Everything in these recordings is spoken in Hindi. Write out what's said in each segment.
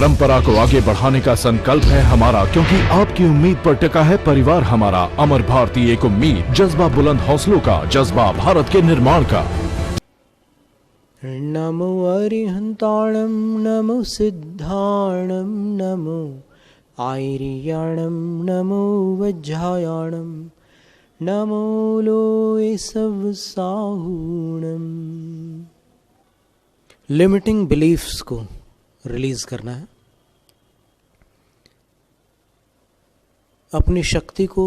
परंपरा को आगे बढ़ाने का संकल्प है हमारा, क्योंकि आपकी उम्मीद पर टिका है परिवार हमारा। अमर भारती एक उम्मीद, जज्बा बुलंद हौसलों का, जज्बा भारत के निर्माण का। नमो अरिहंताणं नमो सिद्धाणं नमो आयर्याणं नमो वज्रायाणं नमो लोए सब साहूणम। लिमिटिंग बिलीफ्स को रिलीज करना है, अपनी शक्ति को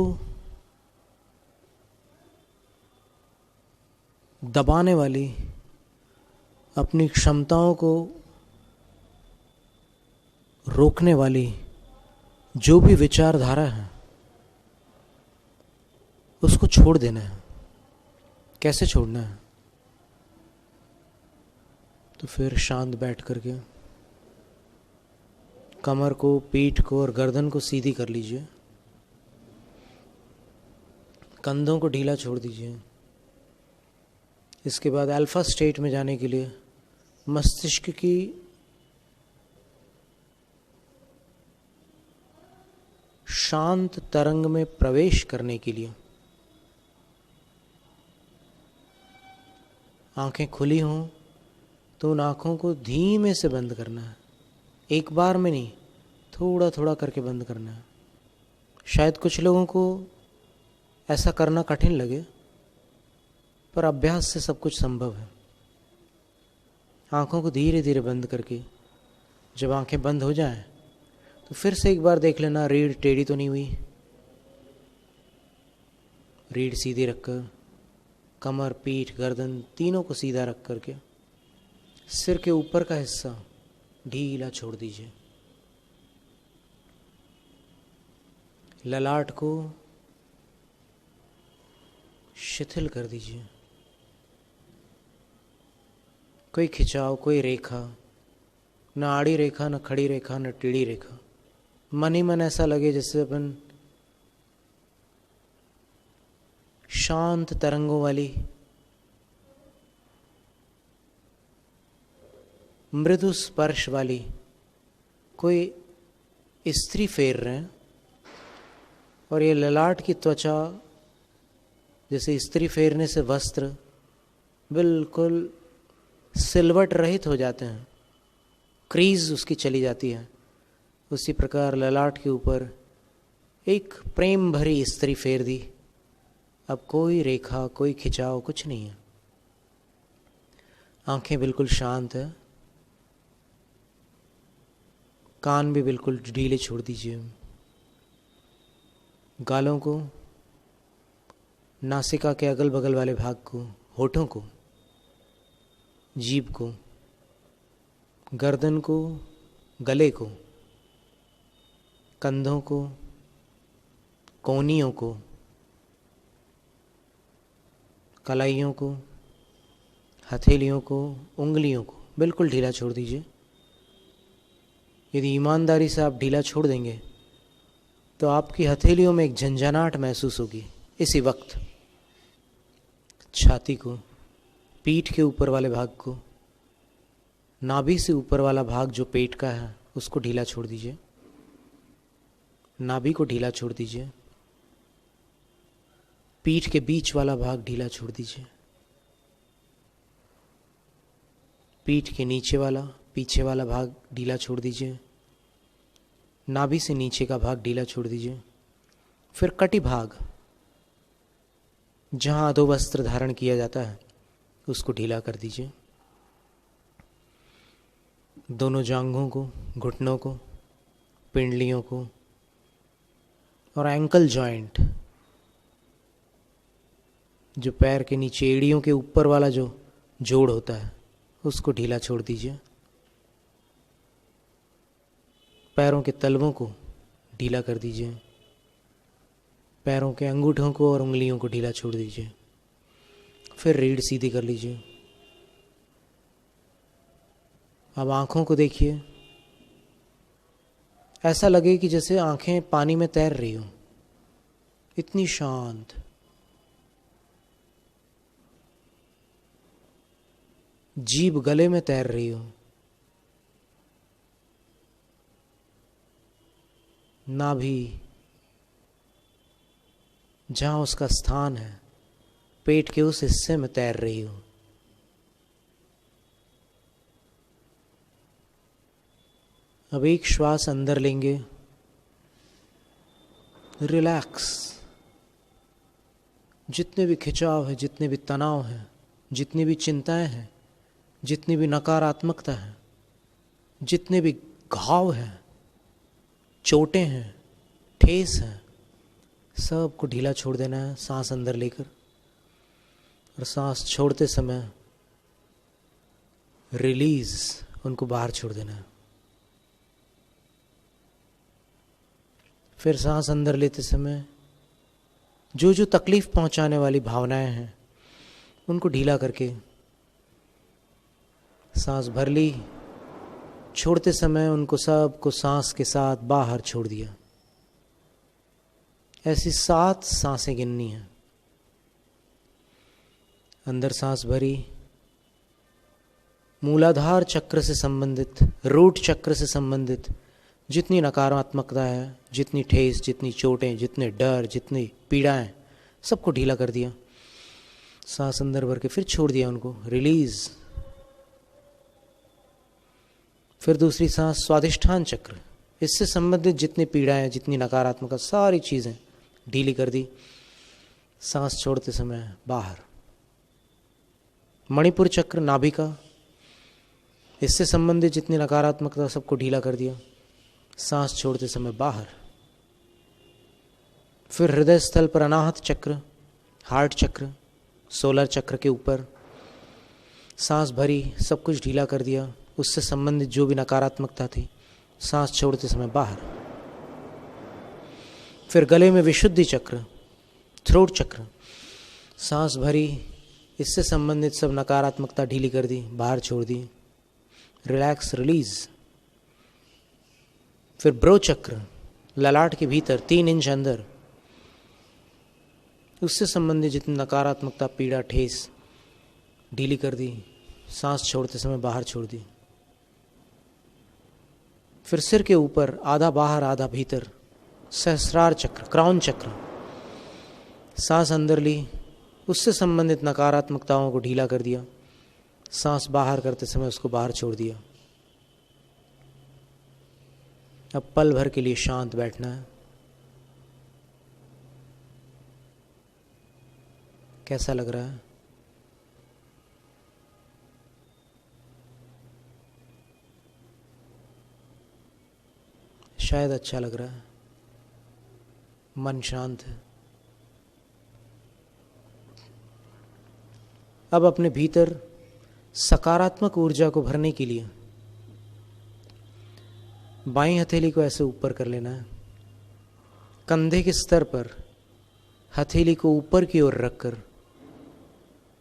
दबाने वाली, अपनी क्षमताओं को रोकने वाली जो भी विचारधारा है उसको छोड़ देना है। कैसे छोड़ना है? तो फिर शांत बैठ करके कमर को, पीठ को और गर्दन को सीधी कर लीजिए। कंधों को ढीला छोड़ दीजिए। इसके बाद अल्फा स्टेट में जाने के लिए मस्तिष्क की शांत तरंग में प्रवेश करने के लिए आंखें खुली हों तो उन आंखों को धीमे से बंद करना है। एक बार में नहीं, थोड़ा थोड़ा करके बंद करना है। शायद कुछ लोगों को ऐसा करना कठिन लगे, पर अभ्यास से सब कुछ संभव है। आंखों को धीरे धीरे बंद करके जब आंखें बंद हो जाएं तो फिर से एक बार देख लेना रीढ़ टेढ़ी तो नहीं हुई। रीढ़ सीधी रखकर कमर, पीठ, गर्दन तीनों को सीधा रख करके सिर के ऊपर का हिस्सा ढीला छोड़ दीजिए। ललाट को शिथिल कर दीजिए। कोई खिंचाव, कोई रेखा, न आड़ी रेखा, न खड़ी रेखा, न टेढ़ी रेखा। मन ही मन ऐसा लगे जैसे अपन शांत तरंगों वाली मृदु स्पर्श वाली कोई इस्त्री फेर रहे हैं, और ये ललाट की त्वचा जैसे इस्त्री फेरने से वस्त्र बिल्कुल सिलवट रहित हो जाते हैं, क्रीज उसकी चली जाती है। उसी प्रकार ललाट के ऊपर एक प्रेम भरी इस्त्री फेर दी। अब कोई रेखा, कोई खिंचाव, कुछ नहीं है। आंखें बिल्कुल शांत है। कान भी बिल्कुल ढीले छोड़ दीजिए। गालों को, नासिका के अगल बगल वाले भाग को, होठों को, जीभ को, गर्दन को, गले को, कंधों को, कोहनियों को, कलाइयों को, हथेलियों को, उंगलियों को बिल्कुल ढीला छोड़ दीजिए। यदि ईमानदारी से आप ढीला छोड़ देंगे तो आपकी हथेलियों में एक झंझनाहट महसूस होगी। इसी वक्त छाती को, पीठ के ऊपर वाले भाग को, नाभि से ऊपर वाला भाग जो पेट का है उसको ढीला छोड़ दीजिए। नाभि को ढीला छोड़ दीजिए। पीठ के बीच वाला भाग ढीला छोड़ दीजिए। पीठ के नीचे वाला, पीछे वाला भाग ढीला छोड़ दीजिए। नाभि से नीचे का भाग ढीला छोड़ दीजिए। फिर कटी भाग, जहां अधोवस्त्र धारण किया जाता है, उसको ढीला कर दीजिए। दोनों जांघों को, घुटनों को, पिंडलियों को और एंकल जॉइंट, जो पैर के नीचे एड़ियों के ऊपर वाला जो जोड़ होता है, उसको ढीला छोड़ दीजिए। पैरों के तलवों को ढीला कर दीजिए। पैरों के अंगूठों को और उंगलियों को ढीला छोड़ दीजिए। फिर रीढ़ सीधी कर लीजिए। अब आंखों को देखिए। ऐसा लगे कि जैसे आंखें पानी में तैर रही हों, इतनी शांत। जीभ गले में तैर रही हो। नाभि जहां उसका स्थान है, पेट के उस हिस्से में तैर रही हो। अब एक श्वास अंदर लेंगे, रिलैक्स। जितने भी खिंचाव है, जितने भी तनाव है, जितनी भी चिंताएं हैं, जितनी भी नकारात्मकता है, जितने भी घाव हैं, चोटें हैं, ठेस है, सबको ढीला छोड़ देना है सांस अंदर लेकर। और सांस छोड़ते समय रिलीज, उनको बाहर छोड़ देना है। फिर सांस अंदर लेते समय जो जो तकलीफ पहुंचाने वाली भावनाएं हैं उनको ढीला करके सांस भर ली। छोड़ते समय उनको सबको सांस के साथ बाहर छोड़ दिया। ऐसी 7 सांसें गिननी है। अंदर सांस भरी, मूलाधार चक्र से संबंधित, रूट चक्र से संबंधित जितनी नकारात्मकता है, जितनी ठेस, जितनी चोटें, जितने डर, जितनी पीड़ाएं, सबको ढीला कर दिया। सांस अंदर भर के फिर छोड़ दिया उनको, रिलीज। फिर दूसरी सांस स्वादिष्ठान चक्र, इससे संबंधित जितनी पीड़ाएं, जितनी नकारात्मकता, सारी चीज़ें ढीली कर दी। सांस छोड़ते समय बाहर। मणिपुर चक्र, नाभिका, इससे संबंधित जितनी नकारात्मकता सबको ढीला कर दिया। सांस छोड़ते समय बाहर। फिर हृदय स्थल पर अनाहत चक्र, हार्ट चक्र, सोलर चक्र के ऊपर सांस भरी, सब कुछ ढीला कर दिया। उससे संबंधित जो भी नकारात्मकता थी, सांस छोड़ते समय बाहर। फिर गले में विशुद्धि चक्र, थ्रोट चक्र, सांस भरी, इससे संबंधित सब नकारात्मकता ढीली कर दी, बाहर छोड़ दी, रिलैक्स, रिलीज। फिर ब्रो चक्र, ललाट के भीतर 3 इंच अंदर, उससे संबंधित जितनी नकारात्मकता, पीड़ा, ठेस ढीली कर दी, सांस छोड़ते समय बाहर छोड़ दी। फिर सिर के ऊपर आधा बाहर आधा भीतर, सहस्रार चक्र, क्राउन चक्र, सांस अंदर ली, उससे संबंधित नकारात्मकताओं को ढीला कर दिया, सांस बाहर करते समय उसको बाहर छोड़ दिया। अब पल भर के लिए शांत बैठना है। कैसा लग रहा है? शायद अच्छा लग रहा है, मन शांत है। अब अपने भीतर सकारात्मक ऊर्जा को भरने के लिए बाईं हथेली को ऐसे ऊपर कर लेना है। कंधे के स्तर पर हथेली को ऊपर की ओर रखकर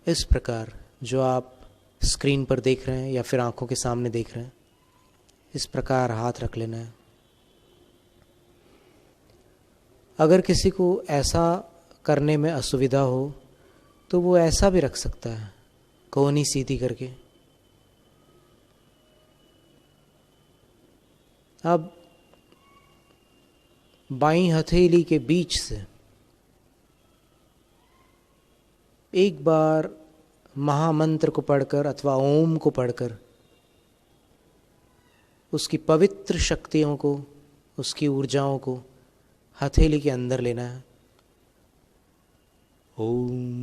इस प्रकार, जो आप स्क्रीन पर देख रहे हैं या फिर आंखों के सामने देख रहे हैं, इस प्रकार हाथ रख लेना है। अगर किसी को ऐसा करने में असुविधा हो तो वो ऐसा भी रख सकता है, कोहनी सीधी करके। अब बाईं हथेली के बीच से एक बार महामंत्र को पढ़कर अथवा ओम को पढ़कर उसकी पवित्र शक्तियों को, उसकी ऊर्जाओं को हथेली के अंदर लेना है। ओम।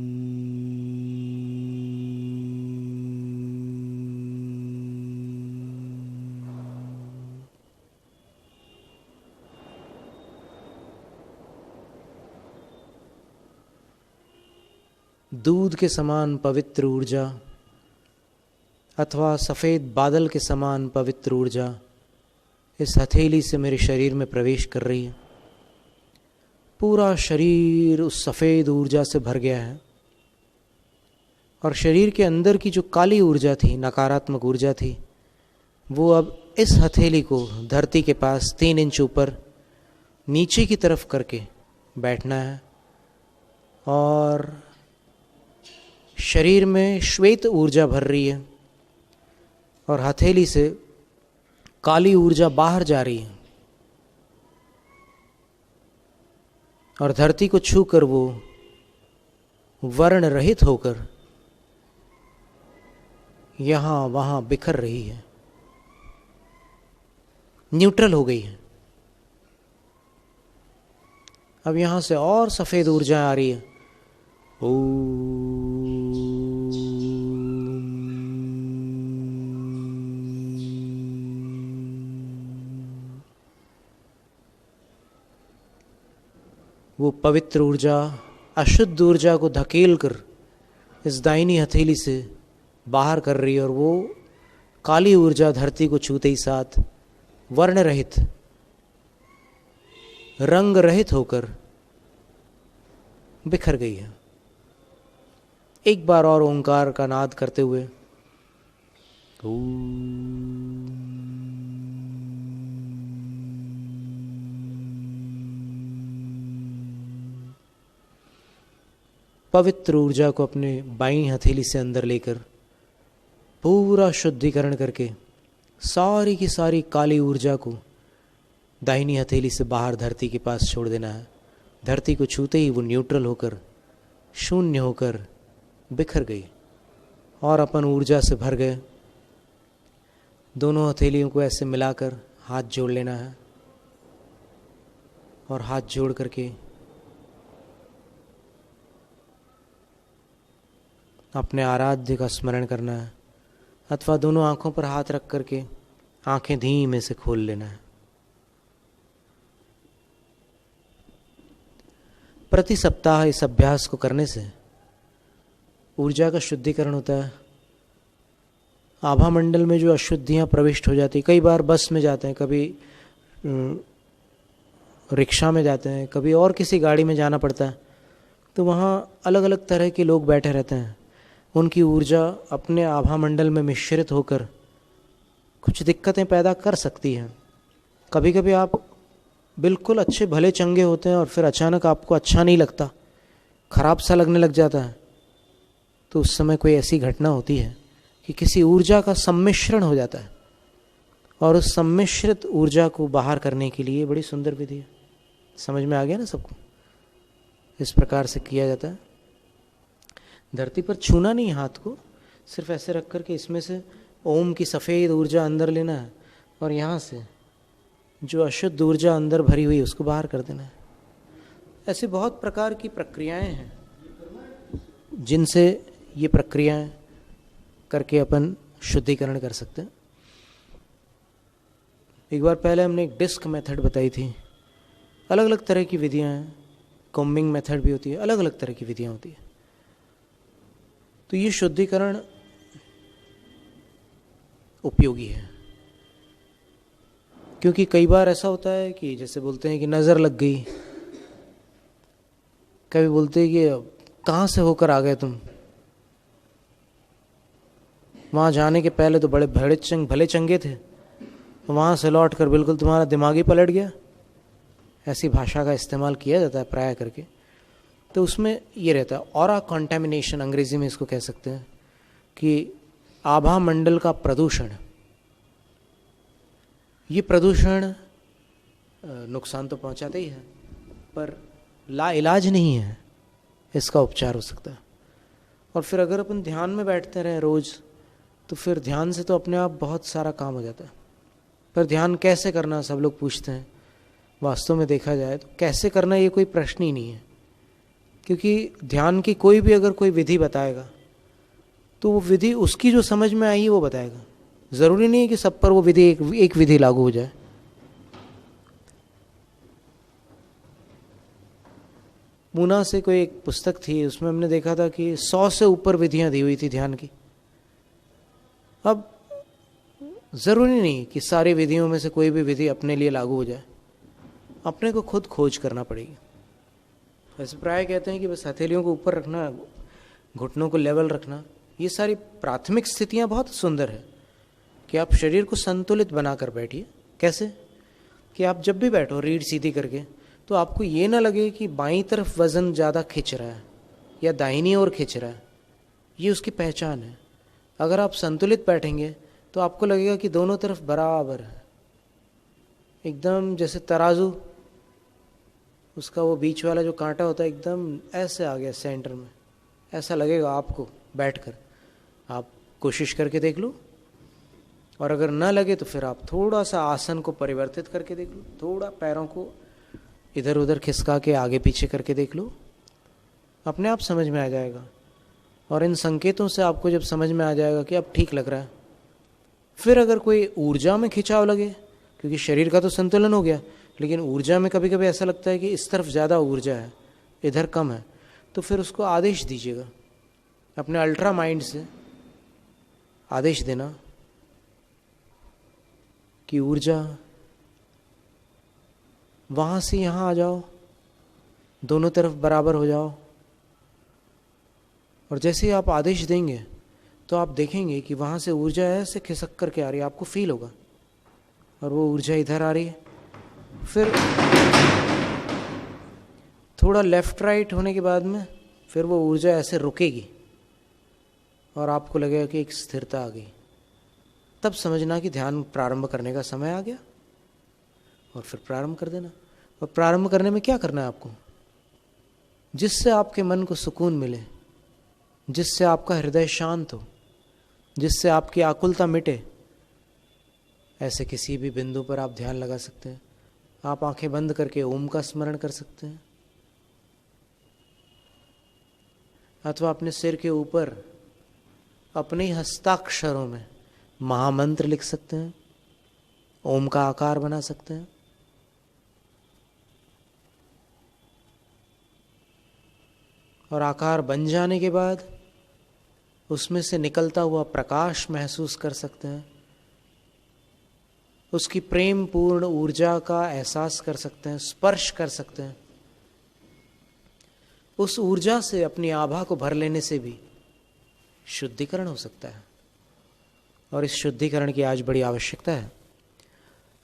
दूध के समान पवित्र ऊर्जा अथवा सफ़ेद बादल के समान पवित्र ऊर्जा इस हथेली से मेरे शरीर में प्रवेश कर रही है। पूरा शरीर उस सफ़ेद ऊर्जा से भर गया है और शरीर के अंदर की जो काली ऊर्जा थी, नकारात्मक ऊर्जा थी, वो अब इस हथेली को धरती के पास 3 इंच ऊपर नीचे की तरफ करके बैठना है और शरीर में श्वेत ऊर्जा भर रही है और हथेली से काली ऊर्जा बाहर जा रही है। और धरती को छूकर वो वर्ण रहित होकर यहाँ वहाँ बिखर रही है, न्यूट्रल हो गई है। अब यहाँ से और सफ़ेद ऊर्जा आ रही है। वो पवित्र ऊर्जा अशुद्ध ऊर्जा को धकेल कर इस दाहिनी हथेली से बाहर कर रही है, और वो काली ऊर्जा धरती को छूते ही साथ वर्ण रहित, रंग रहित होकर बिखर गई है। एक बार और ओंकार का नाद करते हुए पवित्र ऊर्जा को अपने बाईं हथेली से अंदर लेकर पूरा शुद्धिकरण करके सारी की सारी काली ऊर्जा को दाहिनी हथेली से बाहर धरती के पास छोड़ देना है। धरती को छूते ही वो न्यूट्रल होकर, शून्य होकर बिखर गई और अपन ऊर्जा से भर गए। दोनों हथेलियों को ऐसे मिलाकर हाथ जोड़ लेना है और हाथ जोड़ करके अपने आराध्य का स्मरण करना है, अथवा दोनों आंखों पर हाथ रख करके आंखें धीमे से खोल लेना है। प्रति सप्ताह इस अभ्यास को करने से ऊर्जा का शुद्धिकरण होता है। आभा मंडल में जो अशुद्धियां प्रविष्ट हो जाती, कई बार बस में जाते हैं, कभी रिक्शा में जाते हैं, कभी और किसी गाड़ी में जाना पड़ता है, तो वहाँ अलग अलग तरह के लोग बैठे रहते हैं। उनकी ऊर्जा अपने आभा मंडल में मिश्रित होकर कुछ दिक्कतें पैदा कर सकती हैं। कभी कभी आप बिल्कुल अच्छे भले चंगे होते हैं और फिर अचानक आपको अच्छा नहीं लगता, खराब सा लगने लग जाता है, तो उस समय कोई ऐसी घटना होती है कि किसी ऊर्जा का सम्मिश्रण हो जाता है, और उस सम्मिश्रित ऊर्जा को बाहर करने के लिए बड़ी सुंदर विधि है। समझ में आ गया ना सबको? इस प्रकार से किया जाता है। धरती पर छूना नहीं हाथ को, सिर्फ ऐसे रख कर के इसमें से ओम की सफ़ेद ऊर्जा अंदर लेना है और यहाँ से जो अशुद्ध ऊर्जा अंदर भरी हुई उसको बाहर कर देना है। ऐसी बहुत प्रकार की प्रक्रियाएं हैं जिनसे ये प्रक्रियाएं करके अपन शुद्धिकरण कर सकते हैं। एक बार पहले हमने एक डिस्क मेथड बताई थी। अलग अलग तरह की विधियां हैं, कॉम्बिंग मेथड भी होती है, अलग अलग तरह की विधियां होती है। तो ये शुद्धिकरण उपयोगी है, क्योंकि कई बार ऐसा होता है कि जैसे बोलते हैं कि नज़र लग गई, कभी बोलते हैं कि कहाँ से होकर आ गए तुम, वहाँ जाने के पहले तो बड़े भले चंगे थे, वहाँ से लौट कर बिल्कुल तुम्हारा दिमाग ही पलट गया। ऐसी भाषा का इस्तेमाल किया जाता है प्राय करके। तो उसमें ये रहता है ऑरा कंटेमिनेशन, अंग्रेजी में इसको कह सकते हैं, कि आभा मंडल का प्रदूषण। ये प्रदूषण नुकसान तो पहुंचाता ही है, पर ला इलाज नहीं है, इसका उपचार हो सकता है। और फिर अगर अपन ध्यान में बैठते रहें रोज़, तो फिर ध्यान से तो अपने आप बहुत सारा काम हो जाता है। पर ध्यान कैसे करना सब लोग पूछते हैं। वास्तव में देखा जाए तो कैसे करना ये कोई प्रश्न ही नहीं है, क्योंकि ध्यान की कोई भी अगर कोई विधि बताएगा तो वो विधि उसकी जो समझ में आई वो बताएगा। ज़रूरी नहीं है कि सब पर वो विधि एक विधि लागू हो जाए। पूना से कोई एक पुस्तक थी, उसमें हमने देखा था कि 100 से ऊपर विधियां दी हुई थी ध्यान की। अब ज़रूरी नहीं कि सारी विधियों में से कोई भी विधि अपने लिए लागू हो जाए, अपने को खुद खोज करना पड़ेगी। वैसे प्राय कहते हैं कि बस हथेलियों को ऊपर रखना, घुटनों को लेवल रखना, ये सारी प्राथमिक स्थितियां बहुत सुंदर है कि आप शरीर को संतुलित बनाकर बैठिए। कैसे? कि आप जब भी बैठो रीढ़ सीधी करके, तो आपको ये ना लगे कि बाईं तरफ वज़न ज़्यादा खिंच रहा है या दाहिनी ओर खिंच रहा है। ये उसकी पहचान है। अगर आप संतुलित बैठेंगे तो आपको लगेगा कि दोनों तरफ बराबर है, एकदम जैसे तराजू उसका वो बीच वाला जो कांटा होता है एकदम ऐसे आ गया सेंटर में, ऐसा लगेगा आपको बैठकर। आप कोशिश करके देख लो, और अगर ना लगे तो फिर आप थोड़ा सा आसन को परिवर्तित करके देख लो, थोड़ा पैरों को इधर उधर खिसका के आगे पीछे करके देख लो, अपने आप समझ में आ जाएगा। और इन संकेतों से आपको जब समझ में आ जाएगा कि अब ठीक लग रहा है, फिर अगर कोई ऊर्जा में खिंचाव लगे, क्योंकि शरीर का तो संतुलन हो गया, लेकिन ऊर्जा में कभी कभी ऐसा लगता है कि इस तरफ ज़्यादा ऊर्जा है, इधर कम है, तो फिर उसको आदेश दीजिएगा, अपने अल्ट्रा माइंड से आदेश देना कि ऊर्जा वहाँ से यहाँ आ जाओ, दोनों तरफ बराबर हो जाओ। और जैसे ही आप आदेश देंगे तो आप देखेंगे कि वहाँ से ऊर्जा ऐसे खिसक करके आ रही है, आपको फील होगा, और वो ऊर्जा इधर आ रही है। फिर थोड़ा लेफ्ट राइट होने के बाद में फिर वो ऊर्जा ऐसे रुकेगी और आपको लगेगा कि एक स्थिरता आ गई। तब समझना कि ध्यान प्रारंभ करने का समय आ गया, और फिर प्रारंभ कर देना। और प्रारंभ करने में क्या करना है आपको? जिससे आपके मन को सुकून मिले, जिससे आपका हृदय शांत हो, जिससे आपकी आकुलता मिटे, ऐसे किसी भी बिंदु पर आप ध्यान लगा सकते हैं। आप आंखें बंद करके ओम का स्मरण कर सकते हैं, अथवा अपने सिर के ऊपर अपने ही हस्ताक्षरों में महामंत्र लिख सकते हैं, ओम का आकार बना सकते हैं। और आकार बन जाने के बाद उसमें से निकलता हुआ प्रकाश महसूस कर सकते हैं, उसकी प्रेम पूर्ण ऊर्जा का एहसास कर सकते हैं, स्पर्श कर सकते हैं। उस ऊर्जा से अपनी आभा को भर लेने से भी शुद्धिकरण हो सकता है, और इस शुद्धिकरण की आज बड़ी आवश्यकता है।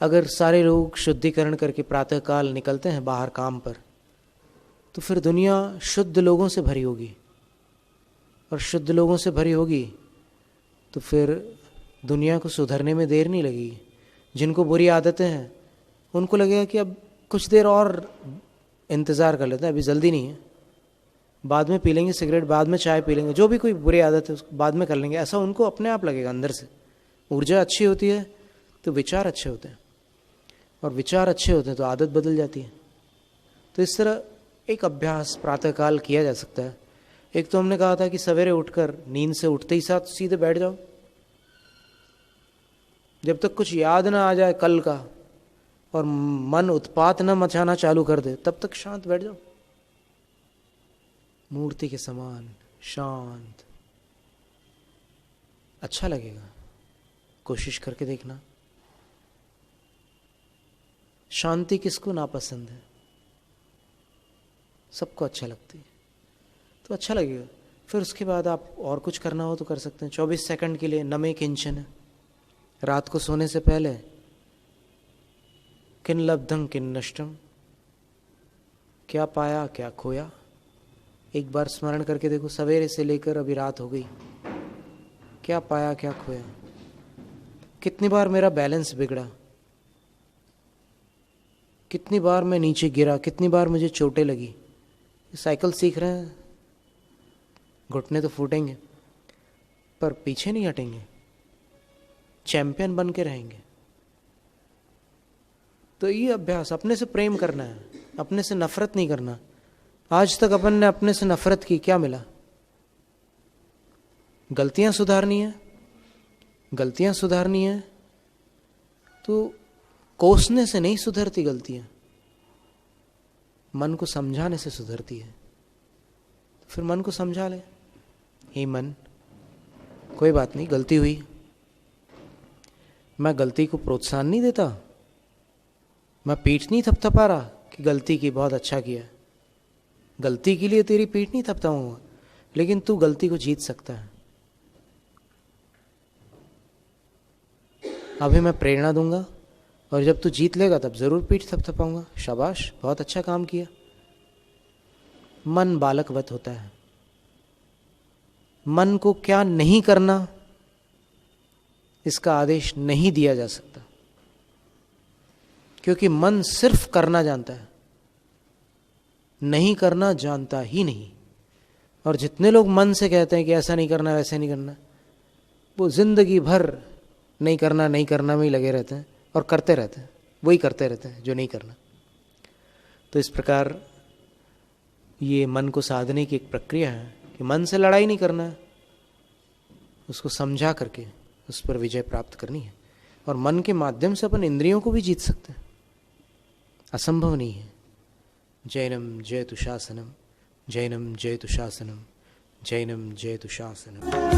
अगर सारे लोग शुद्धिकरण करके प्रातःकाल निकलते हैं बाहर काम पर, तो फिर दुनिया शुद्ध लोगों से भरी होगी, और शुद्ध लोगों से भरी होगी तो फिर दुनिया को सुधरने में देर नहीं लगेगी। जिनको बुरी आदतें हैं उनको लगेगा कि अब कुछ देर और इंतज़ार कर लेते हैं, अभी जल्दी नहीं है, बाद में पी लेंगे सिगरेट, बाद में चाय पी लेंगे, जो भी कोई बुरी आदत है उसको बाद में कर लेंगे, ऐसा उनको अपने आप लगेगा। अंदर से ऊर्जा अच्छी होती है तो विचार अच्छे होते हैं, और विचार अच्छे होते हैं तो आदत बदल जाती है। तो इस तरह एक अभ्यास प्रातःकाल किया जा सकता है। एक तो हमने कहा था कि सवेरे उठकर नींद से उठते ही साथ सीधे बैठ जाओ, जब तक कुछ याद ना आ जाए कल का और मन उत्पात न मचाना चालू कर दे, तब तक शांत बैठ जाओ, मूर्ति के समान शांत। अच्छा लगेगा, कोशिश करके देखना। शांति किसको नापसंद है? सबको अच्छा लगती है, तो अच्छा लगेगा। फिर उसके बाद आप और कुछ करना हो तो कर सकते हैं। 24 सेकंड के लिए नमे किंचन, रात को सोने से पहले किन लब्धं किन नष्टम, क्या पाया क्या खोया, एक बार स्मरण करके देखो। सवेरे से लेकर अभी रात हो गई, क्या पाया क्या खोया, कितनी बार मेरा बैलेंस बिगड़ा, कितनी बार मैं नीचे गिरा, कितनी बार मुझे चोटें लगी। साइकिल सीख रहे हैं, घुटने तो फूटेंगे पर पीछे नहीं हटेंगे, चैंपियन बन के रहेंगे। तो ये अभ्यास, अपने से प्रेम करना है, अपने से नफरत नहीं करना। आज तक अपन ने अपने से नफरत की, क्या मिला? गलतियां सुधारनी है, गलतियां सुधारनी है तो कोसने से नहीं सुधरती गलतियां, मन को समझाने से सुधरती है। तो फिर मन को समझा ले, हे मन कोई बात नहीं, गलती हुई, मैं गलती को प्रोत्साहन नहीं देता, मैं पीठ नहीं थपथपा रहा कि गलती की, बहुत अच्छा किया, गलती के लिए तेरी पीठ नहीं थपथपाऊंगा, लेकिन तू गलती को जीत सकता है। अभी मैं प्रेरणा दूंगा और जब तू जीत लेगा तब जरूर पीठ थपथपाऊंगा, शाबाश बहुत अच्छा काम किया। मन बालकवत होता है, मन को क्या नहीं करना इसका आदेश नहीं दिया जा सकता, क्योंकि मन सिर्फ करना जानता है। नहीं करना जानता ही नहीं। और जितने लोग मन से कहते हैं कि ऐसा नहीं करना वैसा नहीं करना, वो जिंदगी भर नहीं करना में ही लगे रहते हैं और करते रहते हैं, वही करते रहते हैं जो नहीं करना। तो इस प्रकार ये मन को साधने की एक प्रक्रिया है कि मन से लड़ाई नहीं करना है, उसको समझा करके उस पर विजय प्राप्त करनी है। और मन के माध्यम से अपन इंद्रियों को भी जीत सकते हैं, असंभव नहीं है। जैनम जयतु शासनम, जैनम जयतु शासनम, जैनम जयतु शासनम।